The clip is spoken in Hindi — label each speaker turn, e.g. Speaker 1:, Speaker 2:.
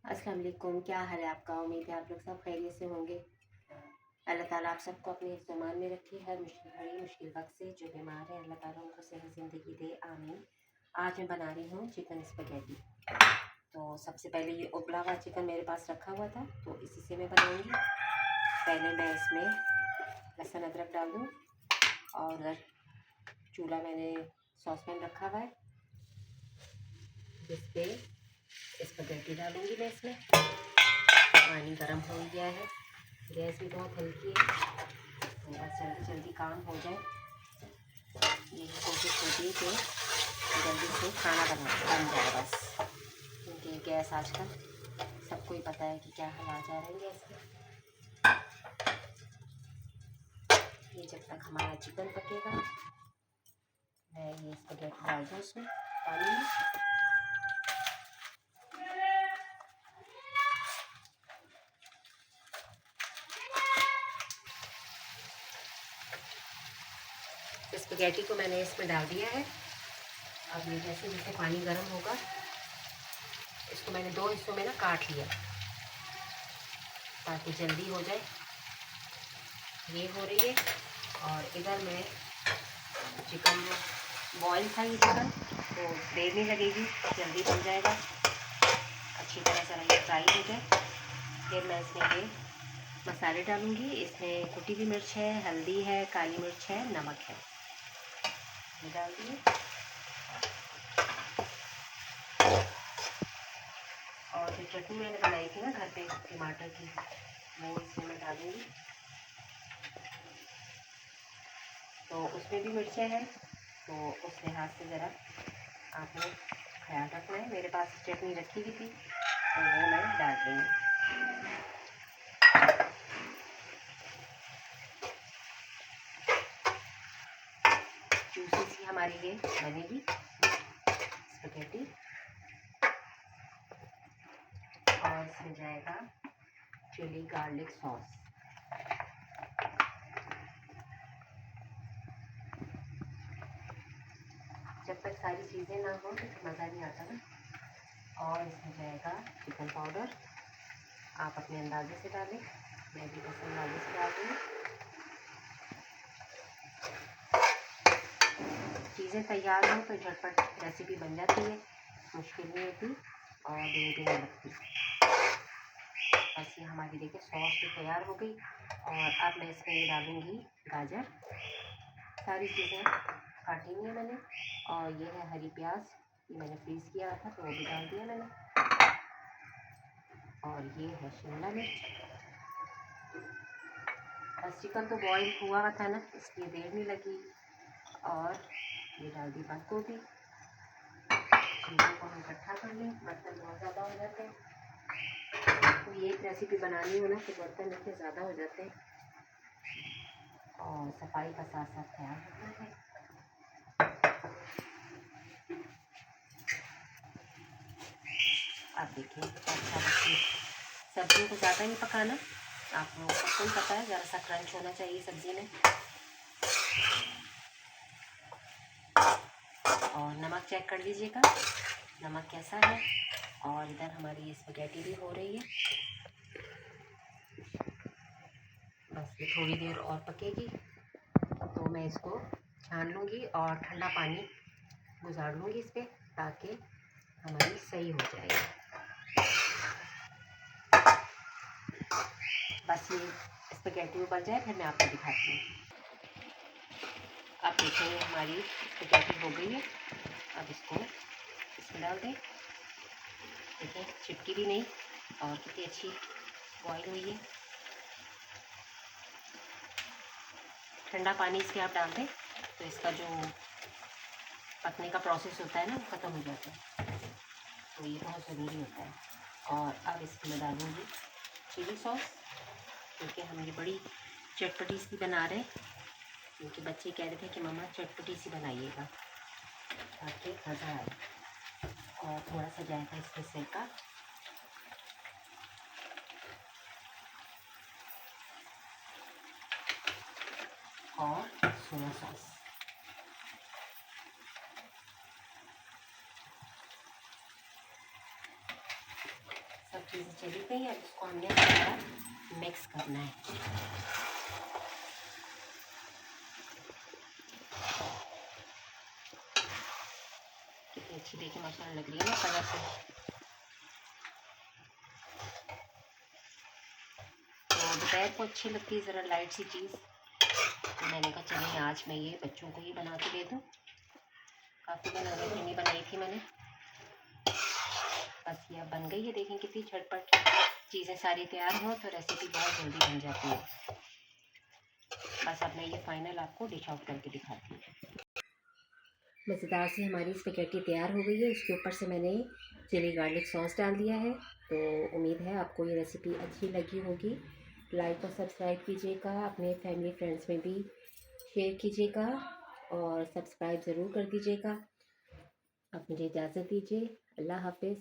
Speaker 1: अस्सलाम वालेकुम। क्या हाल है आपका? उम्मीद है आप लोग सब खैरियत से होंगे। अल्लाह ताला आप सबको अपने ईमान में रखे। हर मुश्किल वक्त से जो बीमार है अल्लाह ताला उनको सही ज़िंदगी दे, आमीन। आज मैं बना रही हूँ चिकन स्पगेटी। तो सबसे पहले ये उबला हुआ चिकन मेरे पास रखा हुआ था, तो इसी से मैं बनाऊँगी। पहले मैं इसमें लहसुन अदरक डाल दूँ और चूल्हा मैंने सॉसपैन रखा हुआ है, जिस पे स्पगेटी डालूँगी मैं। इसमें पानी गर्म हो गया है, गैस भी बहुत हल्की है, तो बस जल्दी जल्दी काम हो जाए। यही कोशिश होती है कि जल्दी से खाना बन जाए बस, क्योंकि गैस आजकल सबको ही पता है कि क्या हालात जा रहे हैं गैस के। ये जब तक हमारा चिकन पकेगा, मैं ये स्पगेटी डाल दूँ उसमें पानी में। स्पगेटी को मैंने इसमें डाल दिया है। अब ये जैसे जैसे पानी गर्म होगा, इसको मैंने 2 हिस्सों में ना काट लिया ताकि जल्दी हो जाए। ये हो रही है और इधर मैं चिकन बॉयल था, ये चिकन तो देर नहीं लगेगी, जल्दी बन जाएगा। अच्छी तरह से ये फ्राई हो जाए, फिर मैं इसमें ये मसाले डालूँगी। इसमें कुटी हुई मिर्च है, हल्दी है, काली मिर्च है, नमक है, ये डाल दिए। और जो चटनी मैंने बनाई थी ना घर पे टमाटर की, वो इसमें मैं डालूँगी। तो उसमें भी मिर्चें हैं, तो उस लिहाज से ज़रा आपने ख्याल रखना है। मेरे पास चटनी रखी हुई थी, तो वो मैं डाल दूँगी। जूसी सी हमारी ये बनेगी स्पगेटी। और इसमें जाएगा चिली गार्लिक सॉस। जब तक सारी चीज़ें ना हो तो मज़ा नहीं आता ना। और इसमें जाएगा चिकन पाउडर, आप अपने अंदाजे से डालें, मैं भी बस अंदाजे से डाल दूँगी। चीज़ें तैयार हो तो झटपट रेसिपी बन जाती है, मुश्किल नहीं होती और देर भी नहीं लगती। बस ये हमारी देखिए सॉस भी तैयार हो गई। और अब मैं इसमें ये डालूँगी गाजर। सारी चीज़ें काटी हुई है मैंने, और ये है हरी प्याज, ये मैंने फ्रीज़ किया था तो वो भी डाल दिया मैंने। और ये है शिमला मिर्च। बस चिकन तो बॉईल हुआ था ना, इसलिए देर नहीं लगी। और ये डाल दी बंद गोभी। चीज़ों को हम इकट्ठा कर लें, बर्तन बहुत ज़्यादा हो जाते हैं, तो ये एक रेसिपी बनानी हो ना तो बर्तन इतने ज़्यादा हो जाते हैं, और सफाई का साथ साथ ख्याल रखना है। आप देखिए अच्छा बच्चे सब्जियों को ज़्यादा नहीं पकाना, आप लोगों को कौन पता है, ज़रा सा क्रंच होना चाहिए सब्ज़ी में। और नमक चेक कर लीजिएगा नमक कैसा है। और इधर हमारी ये स्पगेटी भी हो रही है, बस ये थोड़ी देर और पकेगी तो मैं इसको छान लूँगी और ठंडा पानी गुजार लूँगी इस पर, ताकि हमारी सही हो जाएगी। बस ये स्पगेटी उबल जाए फिर मैं आपको दिखाती हूँ। अब देखेंगे हमारी स्पगेटी हो गई है। अब इसको इसमें डाल दें, देखिए चिपकी भी नहीं और कितनी अच्छी बॉईल हुई है। ठंडा पानी इसके आप डाल दें तो इसका जो पकने का प्रोसेस होता है ना वो ख़त्म हो जाता है, तो ये बहुत ज़रूरी होता है। और अब इसमें डालूँगी चिली सॉस, क्योंकि हम ये बड़ी चटपटी सी बना रहे हैं, क्योंकि बच्चे कह रहे थे कि मम्मा चटपटी सी बनाइएगा ताकि मज़ा आए। और थोड़ा सा जाएगा इसमें सिरका, और सोया सॉस। सब चीज़ें चली गई, अब इसको हमने सारा मिक्स करना है। कितनी अच्छी देखिए माशाल्लाह लग रही है ना कलर से। तो दोपहर को अच्छी लगती है ज़रा लाइट सी चीज़, तो मैंने कहा चलिए आज मैं ये बच्चों को ही बना के दे दूँ। काफ़ी दिन हो गए थे नहीं बनाई थी मैंने, बस ये बन गई है। देखें कितनी झटपट, चीज़ें सारी तैयार हो तो रेसिपी बहुत जल्दी बन जाती है। बस अब मैं ये फाइनल आपको डिश आउट करके दिखाती हूँ। मज़ेदार से हमारी स्पैगेटी तैयार हो गई है। इसके ऊपर से मैंने चिली गार्लिक सॉस डाल दिया है। तो उम्मीद है आपको ये रेसिपी अच्छी लगी होगी। लाइक और सब्सक्राइब कीजिएगा, अपने फैमिली फ्रेंड्स में भी शेयर कीजिएगा और सब्सक्राइब ज़रूर कर दीजिएगा। अब मुझे इजाज़त दीजिए। अल्लाह हाफ़िज़।